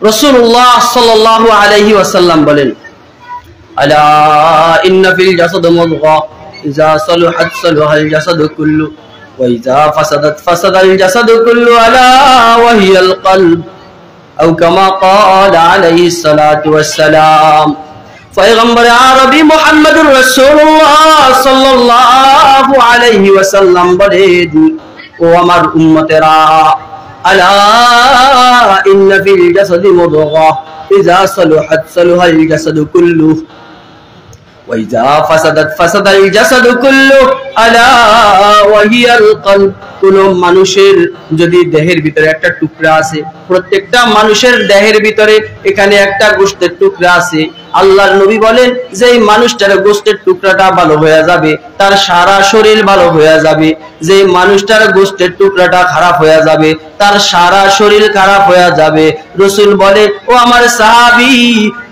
রাসূলুল্লাহ সাল্লাল্লাহু আলাইহি ওয়াসাল্লাম বলেন, আলা ইন্না ফিল জাসাদি মুদগা ইযা সালাহাত সালাহাল জাসাদু কুল্লু ওয়া ইযা ফাসাদাত ফাসাদাল জাসাদু কুল্লু আলা ওয়া হিয়াল কলব আও কামা ক্বালা আলাইহিস সালাতু ওয়াস সালাম। পয়গম্বর আরবি মুহাম্মদুর রাসূলুল্লাহ সাল্লাল্লাহু আলাইহি ওয়াসাল্লাম বলেন, ও আমার উম্মতেরা, আলা ইন্না ফিল জাসাদি মুদগা ইযা সালাহাত সালাহাল জাসাদু কুল্লু ওয়া ইযা ফাসাদাত ফাসাদাল জাসাদু কুল্লু আলা ওয়া হিয়াল কলব। কোন মানুষের যদি দেহের ভিতরে একটা টুকরা আছে, প্রত্যেকটা মানুষের দেহের ভিতরে এখানে একটা গোশতের টুকরা আছে, আল্লাহর নবী বলেন যে এই মানুষটার গোশতের টুকরাটা ভালো হয়ে যাবে, তার সারা শরীর ভালো হয়ে যাবে। যে মানুষটার গোশতের টুকরাটা খারাপ হয়ে যাবে, তার সারা শরীর খারাপ হয়ে যাবে। রাসূল বলে, ও আমার সাহাবী,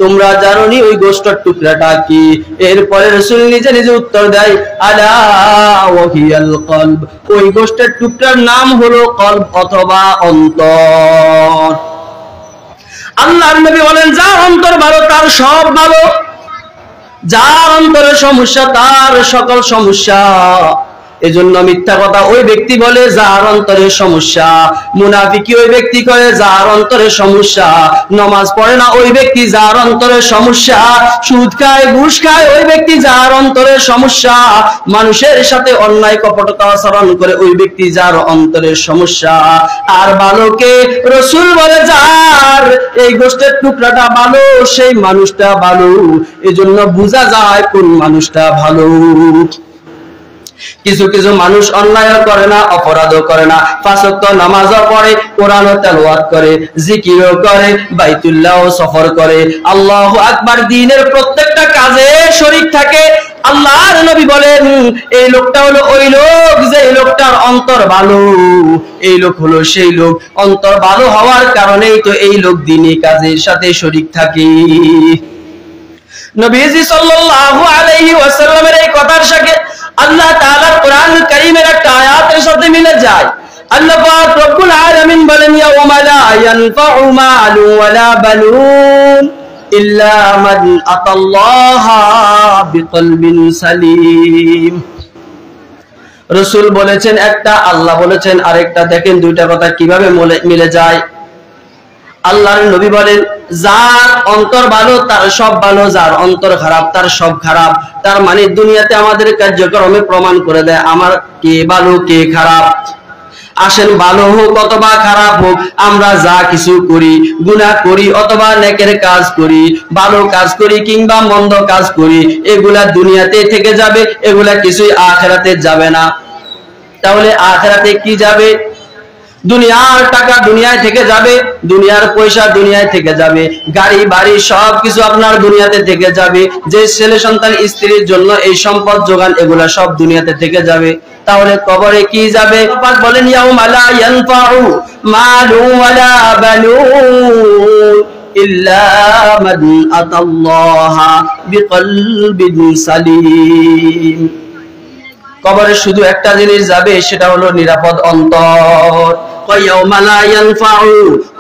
তোমরা জানোনি ওই গোশতের টুকরাটা কি? এরপরে রাসূল নিজে নিজে উত্তর দেয়, আলা ওয়া হিয়াল কলব। ওই গোশতের টুকরার নাম হলো কলব অথবা অন্তর। আল্লাহর নবী বলেন, যার অন্তর ভালো তার সব ভালো, যার অন্তরে সমস্যা তার সকল সমস্যা। এজন্য মিথ্যা কথা ওই ব্যক্তি বলে যার অন্তরে সমস্যা, মুনাফিকি ওই ব্যক্তি করে যার অন্তরে সমস্যা, নামাজ পড়ে না ওই ব্যক্তি যার অন্তরে সমস্যা, সুদ খায় ঘুষ খায় ওই ব্যক্তি যার অন্তরে সমস্যা, মানুষের সাথে অন্যায় কপটতা আচরণ করে ওই ব্যক্তি যার অন্তরে সমস্যা। আর ভালোকে রাসূল বলে যার এই গোশতের টুকরাটা ভালো সেই মানুষটা ভালো। এজন্য বোঝা যায় কোন মানুষটা ভালো। কিছু কিছু মানুষ অন্যায় করে না, অপরাধও করে না, পাঁচ ওয়াক্ত নামাজও পড়ে, কোরআনও তেলাওয়াত করে, জিকিরও করে, বাইতুল্লাহও সফর করে, আল্লাহু আকবার, দ্বীনের প্রত্যেকটা কাজে শরীক থাকে। আল্লাহর নবী বলেন, এই লোকটা হলো ওই লোক যে লোকটার অন্তর ভালো। এই লোক হলো সেই লোক, অন্তর ভালো হওয়ার কারণেই তো এই লোক দ্বীনি কাজের সাথে শরীক থাকে। নবীজি সাল্লাল্লাহু আলাইহি ওয়াসাল্লামের এই কথার সাথে আল্লাহ তাআলার কোরআন কারীমের একটা আয়াতের সাথে মিলে যায়। আল্লাহ পাক রব্বুল আলামিন বলেন, ইয়াউমা লা ইয়ানফাউ মালু ওয়ালা বানুন ইল্লা মান আতাল্লাহা বিকলবিন সালিম। রাসূল বলেছেন একটা, আল্লাহ বলেছেন আরেকটা। দেখেন দুইটা কথা কিভাবে মিলে যায়। আল্লাহর নবী বলেন, যার অন্তর ভালো তার সব ভালো, যার অন্তর খারাপ তার সব খারাপ। তার মানে দুনিয়াতে আমাদের কার্যক্রমে প্রমাণ করে দেয় আমার কে ভালো কে খারাপ। আসেন, ভালো হোক অথবা খারাপ হোক, আমরা যা কিছু করি, গুনাহ করি অথবা নেকের কাজ করি, ভালো কাজ করি কিংবা মন্দ কাজ করি, এগুলা দুনিয়াতে থেকে যাবে, এগুলা কিছুই আখিরাতে যাবে না। তাহলে আখিরাতে কি যাবে? দুনিয়ার টাকা দুনিয়ায় থেকে যাবে, দুনিয়ার পয়সা দুনিয়ায় থেকে যাবে, গাড়ি বাড়ি সবকিছু আপনার দুনিয়াতে থেকে যাবে, যে ছেলে সন্তান স্ত্রীর জন্য এই সম্পদ যোগান এগুলা সব দুনিয়াতে থেকে যাবে। তাহলে কবরে কি যাবে? পাক বলেন, ইয়াউমা লা ইয়ানফাউ মালু ওয়ালা বানুন ইল্লা মান আতাল্লাহা বিকলবিন সালিম। কবরে শুধু একটা জিনিস যাবে, সেটা হলো নিরাপদ অন্তর।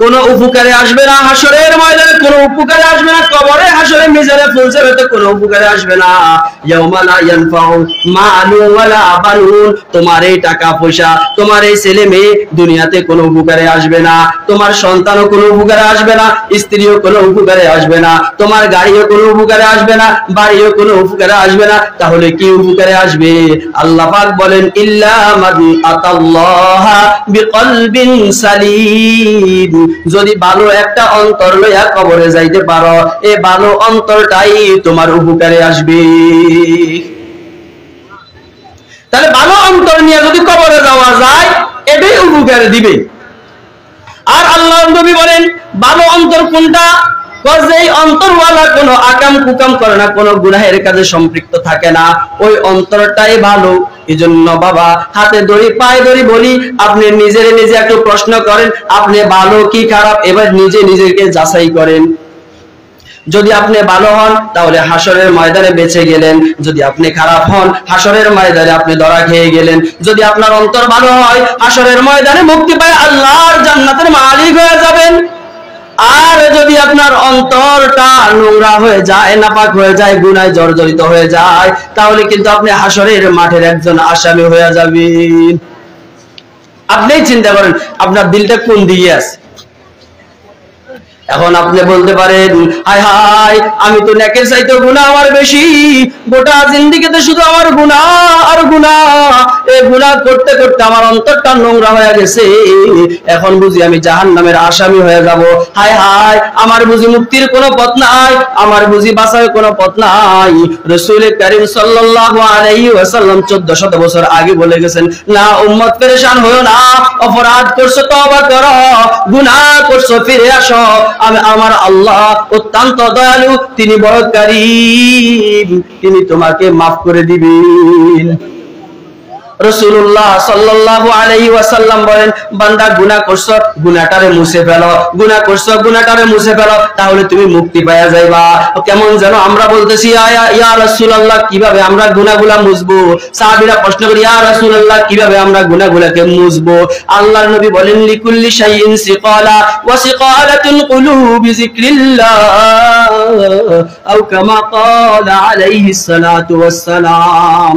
কোন উপকারে আসবে না, হাসরের ময়দানে কোন উপকারে আসবে না, কবরে হাসরে মিজানে ফুলসেরাতে কোন উপকারে আসবে না। ইয়াউমা লা ইয়ানফাউ মালু ওয়ালা বানুন, তোমার এই টাকা পয়সা, তোমার এই ছেলে মেয়ে দুনিয়াতে কোন উপকারে আসবে না, তোমার সন্তানও কোন উপকারে আসবে না, স্ত্রীও কোন উপকারে আসবে না, তোমার গাড়িও কোন উপকারে আসবে না, বাড়িও কোন উপকারে আসবে না। তাহলে কি উপকারে আসবে? আল্লাহ পাক বলেন, ইল্লা মান আতাল্লাহা বিকলবিন সালিম। যদি ভালো একটা অন্তর লইয়া কবরে যাইতে পারো, এই ভালো অন্তরটাই তোমার উপকারে আসবে। তাহলে ভালো অন্তর নিয়ে যদি কবরে যাওয়া যায়, এটাই উপকারে দিবে। আর আল্লাহর নবী বলেন, ভালো অন্তর কোনটা? যেই অন্তরওয়ালা কোনো আকাম কুকাম করে না, কোনো গুনাহের কাজে সম্পৃক্ত থাকে না, ওই অন্তরটাই ভালো। এজন্য বাবা, হাতে ধরি পায়ে ধরি বলি, আপনি নিজের নিজে একটু প্রশ্ন করেন, আপনি ভালো কি খারাপ, এবার নিজে নিজেকে যাচাই করেন। যদি আপনি ভালো হন তাহলে হাসরের ময়দানে বেঁচে গেলেন, যদি আপনি খারাপ হন হাসরের ময়দানে আপনি ধরা খেয়ে গেলেন। যদি আপনার অন্তর ভালো হয়, হাসরের ময়দানে মুক্তি পায় আল্লাহর জান্নাতের মালিক হয়ে যাবেন। আর আপনার অন্তরটা নোংরা হয়ে যায়, নাপাক হয়ে যায়, গুনাহে জর্জরিত হয়ে যায়, তাহলে কিন্তু আপনি হাসরের মাঠের একজন আসামি হয়ে যাবেন। আপনি চিন্তা করেন আপনার দিলটা কোন দিকে আছে। এখন আপনি বলতে পারেন, হায় হায়, আমি তো নেকের চাইতে গুনাহ আমার বেশি, গোটা জিন্দেগিতে শুধু আমার গুনাহ আর গুনাহ, এই গুনাহ করতে করতে আমার অন্তরটা নোংরা হয়ে গেছে, এখন বুঝি আমি জাহান্নামের আসামি হয়ে যাব। হায় হায়, আমার বুঝি মুক্তির কোনো পথ নাই, আমার বুঝি বাঁচার কোনো পথ নাই। রাসূল কারীম সাল্লাল্লাহু আলাইহি ওয়াসাল্লাম 1400 বছর আগে বলে গেছেন, না উম্মত পেরেশান হয়ো না, অপরাধ করছো তওবা করো, গুনাহ করছো ফিরে আসো, আমি আমার আল্লাহ অত্যন্ত দয়ালু, তিনি বড় কারীম, তিনি তোমাকে মাফ করে দিবেন। রাসূলুল্লাহ সাল্লাল্লাহু আলাইহি ওয়াসাল্লাম বলেন, বান্দা গুনাহ করছো, গুনাহটারে মুছে ফেলো, গুনাহ করছো, গুনাহটারে মুছে ফেলো, তাহলে তুমি মুক্তি পাওয়া যাইবা। কেমন যেন আমরা বলতেছি, ইয়া রাসূলুল্লাহ, কিভাবে আমরা গুনাহগুলা মুছবো? সাহাবীরা প্রশ্ন করে, ইয়া রাসূলুল্লাহ, কিভাবে আমরা গুনাহগুলাকে মুছবো? আল্লাহর নবী বলেন, লিকুল্লি শাইইন সিকালা ওয়া সিকালাতুল কুলুবি যিকরিল্লাহ, আও কামা ক্বালা আলাইহিস সালাতু ওয়াস সালাম।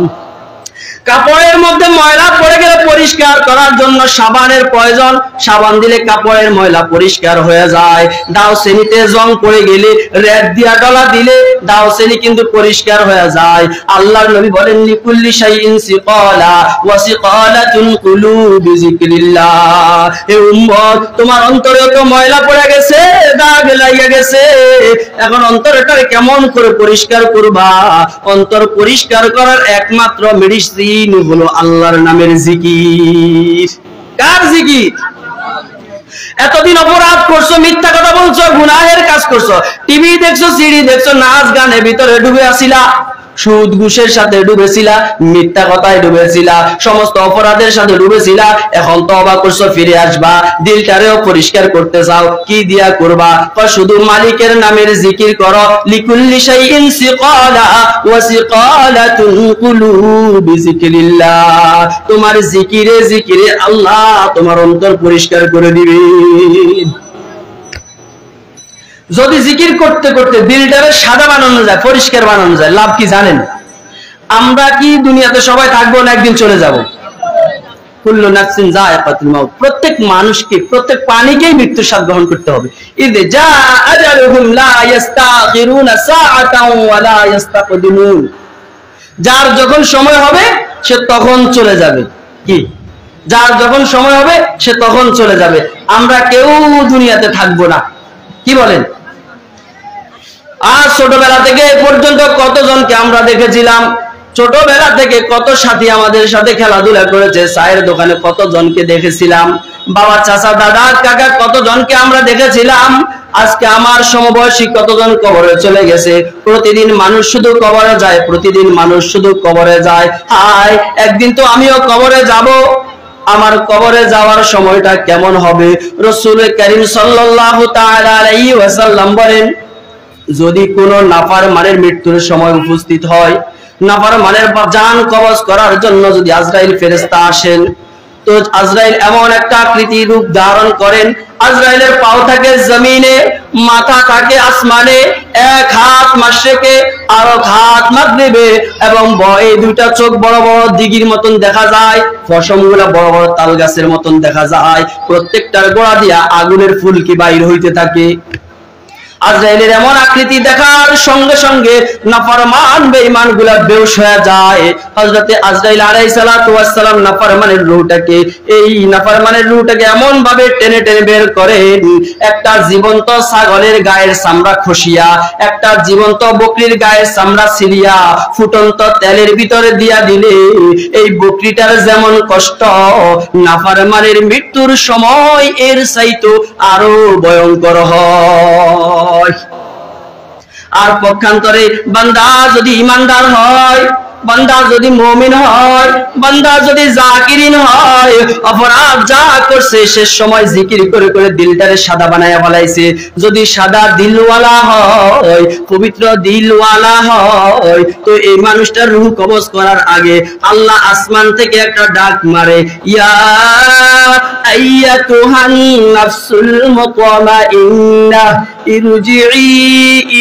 কাপড়ের মধ্যে ময়লা পড়ে গেলে পরিষ্কার করার জন্য সাবানের প্রয়োজন, সাবান দিলে কাপড়ের ময়লা পরিষ্কার হয়ে যায়। দাওসেনিতে জং পড়ে গেলে রেত দিয়া ডলা দিলে দাওসেনি কিন্তু পরিষ্কার হয়ে যায়। আল্লাহর নবী বলেন, লিকুল্লি শাইইন সিকালা ওয়া সিকালাতুল কুলুবি যিকরিল্লাহ। হে উম্মত, তোমার অন্তরে তো ময়লা পড়ে গেছে, দাগ লাগিয়ে গেছে, এখন অন্তরটা কেমন করে পরিষ্কার করবা? অন্তর পরিষ্কার করার একমাত্র মেডিসিন হলো আল্লাহর নামের জিকির। কার জিকির? এতদিন অপরাধ করছো, মিথ্যা কথা বলছো, গুনাহের কাজ করছো, টিভি দেখছো, সিডি দেখছো, নাচ গানের ভিতরে ডুবে আছিলা, সুদ ঘুষের সাথে ডুবেছিলা, মিথ্যা কথায় ডুবেছিলা, সমস্ত অপরাধের সাথে ডুবেছিলা, এখন তওবা করছো, ফিরে আসবা, দিলটারেও পরিষ্কার করতে চাও, কি দিয়া করবা? শুধু মালিকের নামের জিকির করো। লিকুল্লি শাইইন সিকালা ওয়া সিকালাতুল কুলুবি যিকরিল্লাহ। তোমার জিকিরে জিকিরে আল্লাহ তোমার অন্তর পরিষ্কার করে দিবে। যদি জিকির করতে করতে দিলটারে সাদা বানানো যায়, পরিষ্কার বানানো যায়, লাভ কি জানেন? আমরা কি দুনিয়াতে সবাই থাকবো না একদিন চলে যাব? কুল্লু নাফসিন যায়কাতুল মাউত, প্রত্যেক মানুষকে, প্রত্যেক প্রাণীকেই মৃত্যুর স্বাদ গ্রহণ করতে হবে। ইযা জা আজালুহুম লা ইস্তাখিরুনা সাআতাও ওয়া লা ইস্তাকদিমুন। যার যখন সময় হবে সে তখন চলে যাবে। কি? যার যখন সময় হবে সে তখন চলে যাবে। আমরা কেউ দুনিয়াতে থাকবো না। কি বলেন? আর ছোটবেলা থেকে এ পর্যন্ত কতজনকে আমরা দেখেছিলাম, ছোটবেলা থেকে কত সাথী আমাদের সাথে খেলাধুলা করেছে, চায়ের দোকানে কতজনকে দেখেছিলাম, বাবা, চাচা, দাদা, কাকা, কতজনকে আমরা দেখেছিলাম। আজকে আমার সমবয়সী কতজন কবরে চলে গেছে। প্রতিদিন মানুষ শুধু কবরে যায়, প্রতিদিন মানুষ শুধু কবরে যায়। হায়, একদিন তো আমিও কবরে যাব। আমার কবরে যাওয়ার সময়টা কেমন হবে? রাসূল কারীম সাল্লাল্লাহু তাআলা আলাইহি ওয়াসাল্লাম বলেন, যদি কোনো নাফরমানের মৃত্যুর সময় উপস্থিত হয়, নাফরমানের জান কবজ করার জন্য যদি আজরাইল ফেরেশতা আসেন, তো আজরাইল এমন একটা আকৃতি রূপ ধারণ করেন, আজরাইলের পাও থাকে জমিনে, মাথা থাকে আসমানে, এক হাত মাশরিকে আর এক হাত মাগরিবে, এবং এই দুইটা চোখ বড় বড় দিঘির মতন দেখা যায়, ফসমগুলা বড় বড় তাল গাছের মতন দেখা যায়, প্রত্যেকটার গোড়া দিয়া আগুনের ফুলকি বাইর হইতে থাকে। আজরাইলের এমন আকৃতি দেখার সঙ্গে সঙ্গে নাফরমান বেঈমানগুলা বেহুশ হয়ে যায়। হযরতে আজরাইল আলাইহিস সালাতু ওয়াস সালাম নাফরমানের রূহটাকে, এই নাফরমানের রূহটাকে এমন ভাবে টেনে টেনে বের করেন, একটা জীবন্ত ছাগলের গায়ের চামড়া খসিয়া, একটা জীবন্ত বকরির গায়ের চামড়া ছিঁড়িয়া ফুটন্ত তেলের ভিতরে দিয়া দিলে এই বকরিটার যেমন কষ্ট, নাফরমানের মৃত্যুর সময় এর চাইতে আরো ভয়ঙ্কর হয়। আর পক্ষান্তরে বান্দা যদি ইমানদার হয়, বান্দা যদি মুমিন হয়, বান্দা যদি জাকিরিন হয়, অপরাধ যা করছে শেষ সময় জিকির করে করে দিলটারে সাদা বানায়া ফলাইছে। যদি সাদা দিলওয়ালা হয়, পবিত্র দিলওয়ালা হয়, তো এই মানুষটার রূহ কবজ করার আগে আল্লাহ আসমান থেকে একটা ডাক মারে, ইয়া আইয়াতুহান নাফসুল মুতমাইন্নাহ ইরজিই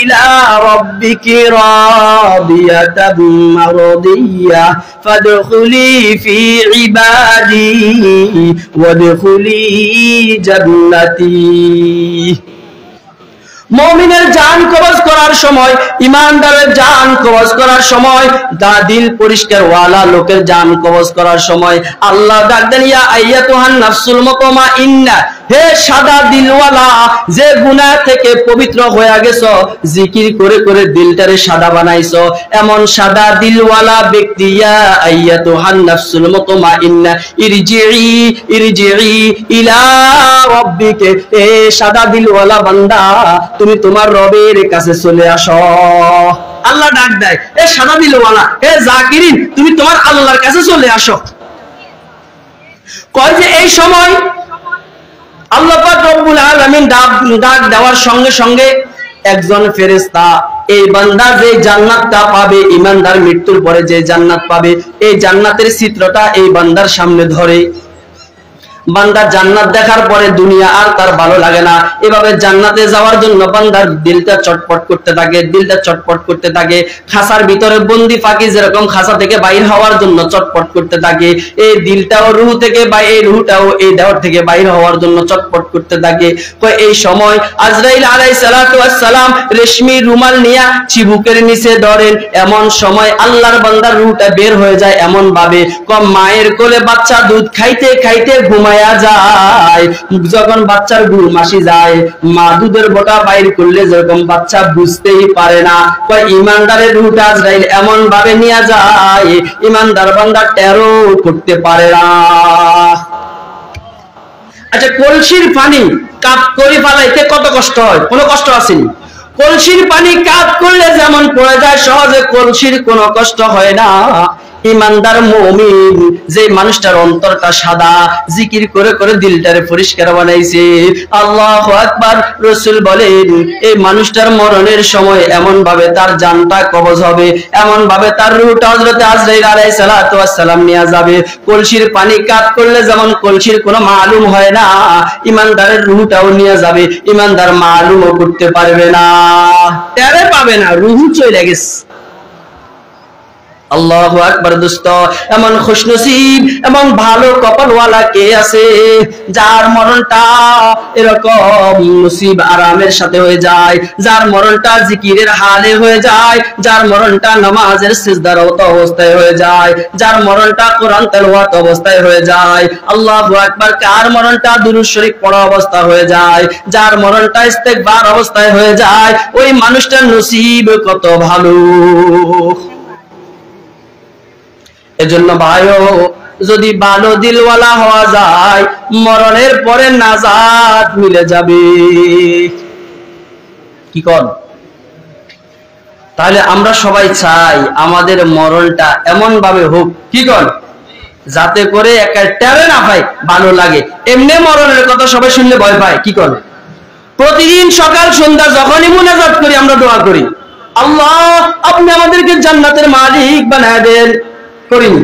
ইলা রাব্বিকি রাদিয়াতাম মারদিয়াহ ফাদখুলি ফি ইবাদি ওয়াদখুলি জান্নাতি। মুমিনের জান কবজ করার সময়, ইমানদারের জান কবজ করার সময়, দিল পরিষ্কার ওয়ালা লোকের জান কবজ করার সময় আল্লাহ ডাক দেন, ইয়া আইয়াতুহান নাফসুল মুতমাইন্নাহ, হে সাদা দিলওয়ালা, যে গুনাহ থেকে পবিত্র হয়ে গেছো, জিকির করে করে দিলটারে সাদা বানাইছো, এমন সাদা দিলওয়ালা ব্যক্তি, ইয়া আইয়াতুহান নাফসুল মুতমাইন্নাহ ইরজিই ইলা রাব্বিকে, এ সাদা দিলওয়ালা বান্দা, তুমি তোমার রবের কাছে চলে আসো। আল্লাহ ডাক দেয়, এ সাদা দিলওয়ালা, এ জাকিরিন, তুমি তোমার আল্লাহর কাছে চলে আসো। কয় যে এই সময় আল্লাহ পাক রব্বুল আলামিন ডাক দেওয়ার সঙ্গে সঙ্গে একজন ফেরেশতা এই বান্দা যে জান্নাতটা পাবে, ইমানদার মৃত্যুর পরে যে জান্নাত পাবে, এই জান্নাতের চিত্রটা এই বান্দার সামনে ধরে। বান্দা জান্নাত দেখার পরে দুনিয়া আর তার ভালো লাগে না, এভাবে জান্নাতে যাওয়ার জন্য বান্দার দিলটা চটপট করতে থাকে, দিলটা চটপট করতে থাকে। খাসার ভিতরে বন্দি পাখি যেরকম খাসা থেকে বাইর হওয়ার জন্য চটপট করতে থাকে, এই দিলটাও রূহ থেকে এই রূহটাও এই দেহ থেকে বাইর হওয়ার জন্য চটপট করতে থাকে। এই সময় আজরাইল আলাইহিস সালাতু ওয়াস সালাম রেশমি রুমাল নিয়ে চিবুকের নিচে ধরেন, এমন সময় আল্লাহর বান্দার রূহটা বের হয়ে যায় এমন ভাবে, মায়ের কোলে বাচ্চা দুধ খাইতে খাইতে ঘুমায় যায়। যখন বাচ্চার ঘুম আসি যায়, মা দুধের বোটা বাইর করলে যেরকম বাচ্চা বুঝতেই পারে না, ইমানদারের রূহটা আজরাইল এমন ভাবে নিয়ে যায়, ইমানদার বান্দা টেরও করতে পারে না। আচ্ছা, কলসির পানি কাপ করে ফালাইতে কত কষ্ট হয়? কোনো কষ্ট আসেনি। কলসির পানি কাপ করলে যেমন পড়ে যায় সহজে, কলসির কোনো কষ্ট হয় না। ইমানদার মুমিন, যে মানুষটার অন্তরটা সাদা, জিকির করে করে দিলটারে পরিষ্কার বানাইছে, আল্লাহু আকবার, রাসূল বলেন এই মানুষটার মরণের সময় এমন ভাবে তার জানটা কবজ হবে, এমন ভাবে তার রূহটা হযরত আজরাইল আলাইহিস সালাতু ওয়াস সালাম নিয়ে যাবে। কলসির পানি কাট করলে যেমন কলসির কোনো মালুম হয় না, ইমানদারের রূহটাও নিয়ে যাবে, ইমানদার মালুমও করতে পারবে না, টের পাবে না, রূহ চলে গেছে। আল্লাহু আকবার। দোস্ত, এমন খুশনসিব এমন ভালো কপালওয়ালা কে আছে যার মরণটা এরকম নসিব আরামের সাথে হয়ে যায়, যার মরণটা জিকিরের হালে হয়ে যায়, যার মরণটা নামাজের সিজদারত অবস্থায় হয়ে যায়, যার মরণটা কোরআন তেলাওয়াত অবস্থায় হয়ে যায়। আল্লাহু আকবার। কার মরণটা দুরূদ শরীফ পড়া অবস্থা হয়ে যায়, যার মরণটা ইস্তেগফার অবস্থায় হয়ে যায়, ওই মানুষটার নসিব কত ভালো। এজন্য ভাইও, যদি ভালো দিলওয়ালা হওয়া যায়, মরণের পরে নাজাত মিলে যাবে। কি কর? তাহলে আমরা সবাই চাই আমাদের মরণটা এমন ভাবে হোক, কি কর, যাতে করে একা টেরে না পাই, ভালো লাগে। এমনি মরণের কথা সবাই শুনলে ভয় পায়, কি কর? প্রতিদিন সকাল সন্ধ্যা যখনই মুনাজাত করি আমরা দোয়া করি, আল্লাহ আপনি আমাদেরকে জান্নাতের মালিক বানায় দেন। করিনি?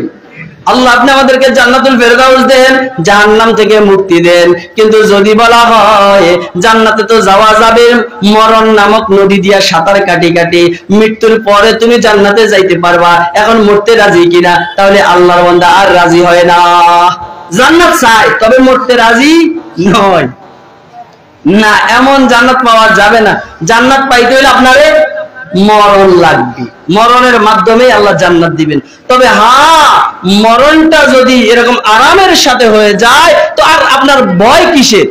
আল্লাহ আপনি আমাদেরকে জান্নাতুল ফেরদাউস দেন, জাহান্নাম থেকে মুক্তি দেন। কিন্তু যদি বলা হয় জান্নাতে তো যাওয়া যাবে মরণ নামক নদী দিয়া সাঁতার কাটি কাটি, মৃত্যুর পরে তুমি জান্নাতে যাইতে পারবা, এখন মরতে রাজি কিনা? তাহলে আল্লাহর বান্দা আর রাজি হয় না। জান্নাত চায় তবে মরতে রাজি নয়। না, এমন জান্নাত পাওয়া যাবে না। জান্নাত পাইতে হলে আপনারে মরণ লাগবে, মরণের মাধ্যমে আল্লাহ জান্নাত দিবেন। তবে হ্যাঁ, মরণটা যদি এরকম আরামের সাথে হয়ে যায় তো আর আপনার ভয় কিসের?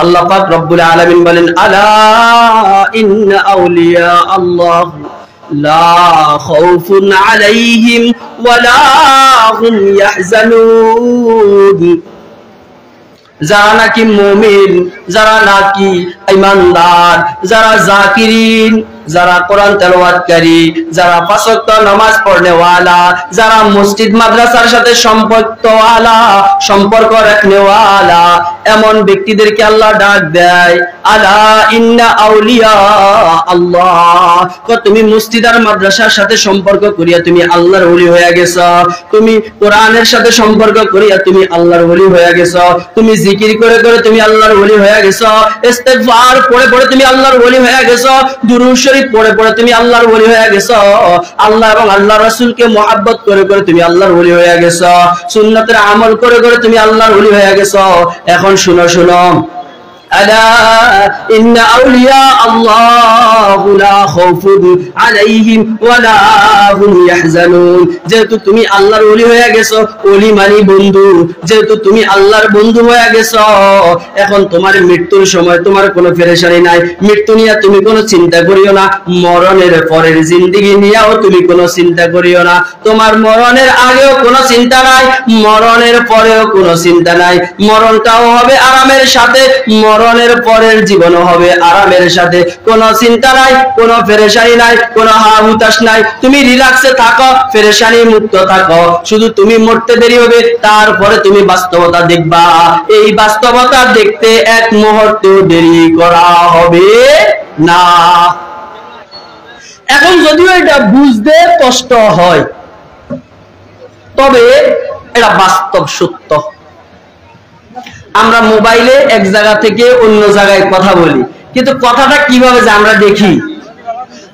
আল্লাহ পাক রব্বুল আলামিন বলেন, আলা ইন্না আউলিয়া আল্লাহ লা খাউফুন আলাইহিম ওয়ালা হুম ইয়াহজানুন। যারা নাকি মুমিন, যারা নাকি ঈমানদার, যারা জাকিরিন, যারা কোরআন তেলাওয়াতকারী, যারা পাঁচ ওয়াক্ত নামাজ পড়নেওয়ালা, যারা মসজিদ মাদ্রাসার সাথে সম্পর্ক রাখনেওয়ালা, এমন ব্যক্তিদেরকে আল্লাহ ডাক দেয়, আলা ইন্না আউলিয়া আল্লাহ। তুমি মসজিদ আর মাদ্রাসার সাথে সম্পর্ক করিয়া তুমি আল্লাহর ওলি হয়ে গেছো, তুমি কোরআনের সাথে সম্পর্ক করিয়া তুমি আল্লাহর ওলি হয়ে গেছো, তুমি জিকির করে করে তুমি আল্লাহর ওলি হয়ে গেছো, ইস্তিগফার পড়ে পড়ে তুমি আল্লাহর ওলি হয়ে গেছো, দুরূদ শরীফ পড়ে পড়ে তুমি আল্লাহর ওলি হয়ে গেছো, আল্লাহ এবং আল্লাহর রাসূলকে মুহাব্বত করে করে তুমি আল্লাহর ওলি হয়ে গেছো, সুন্নাতের আমল করে করে তুমি আল্লাহর ওলি হয়ে গেছো। এখন শুনো শুনো, আলা ইন্না আউলিয়া আল্লাহ লা খাউফুন আলাইহিম ওয়া লা হুম ইয়াহজানুন। যেহেতু তুমি আল্লাহর ওলি হয়ে গেছো, ওলি মানে বন্ধু, যেহেতু তুমি আল্লাহর বন্ধু হয়ে গেছো, এখন তোমার মৃত্যুর সময় তোমার কোনো পেরেশানি নাই, মৃত্যু নিয়ে তুমি কোনো চিন্তা করিও না, মরণের পরের জিন্দেগি নিয়েও তুমি কোনো চিন্তা করিও না, তোমার মরণের আগেও কোনো চিন্তা নাই, মরণের পরেও কোনো চিন্তা নাই, মরণটাও হবে আরামের সাথে, মরণের পরের জীবনও হবে আরামের সাথে, কোনো চিন্তা নাই, কোনো পেরেশানি নাই, কোনো হাহুতাশ নাই, তুমি রিল্যাক্সে থাকো, পেরেশানি মুক্ত থাকো, শুধু তুমি মরতে দেরি হবে, তারপরে তুমি বাস্তবতা দেখবা, এই বাস্তবতা দেখতে এক মুহূর্ত দেরি করা হবে না। এখন যদিও এটা বুঝতে কষ্ট হয়, তবে এটা বাস্তব সত্য। আমরা মোবাইলে এক জায়গা থেকে অন্য জায়গায় কথা বলি, কিন্তু কথাটা কিভাবে যে আমরা দেখি,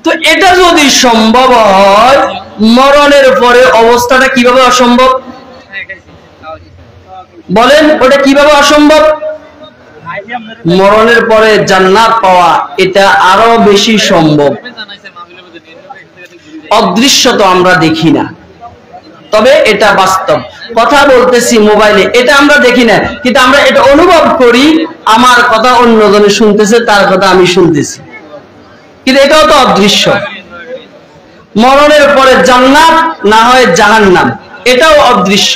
তো এটা যদি সম্ভব হয়, মরণের পরে অবস্থাটা কিভাবে অসম্ভব বলেন? ওটা কিভাবে অসম্ভব? মরণের পরে জান্নাত পাওয়া এটা আরো বেশি সম্ভব। অদৃশ্য তো আমরা দেখি না, তবে এটা বাস্তব। কথা বলতেছি মোবাইলে, এটা আমরা দেখি না, কিন্তু আমরা এটা অনুভব করি, আমার কথা অন্যজনে শুনতেছে, তার কথা আমি শুনতেছি, কিন্তু এটাও তো অদৃশ্য। মরণের পরে জান্নাত না হয় জাহান্নাম, এটাও অদৃশ্য।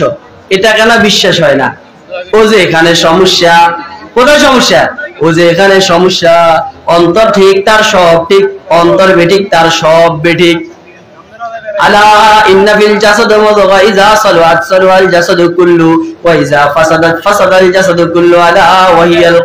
এটা কেন বিশ্বাস হয় না? ও যে এখানে সমস্যা, কোথায় সমস্যা? ও যে এখানে সমস্যা, অন্তর ঠিক তার সব ঠিক, অন্তর বেঠিক তার সব বেঠিক। আলা ইন্না ফিল জাসাদি মুদগা ইযা সালাত সালাল জাসাদু কুল্লু ওয়া ইযা ফাসাদাত ফাসাদাল জাসাদু কুল্লু আলা ওয়া হিয়াল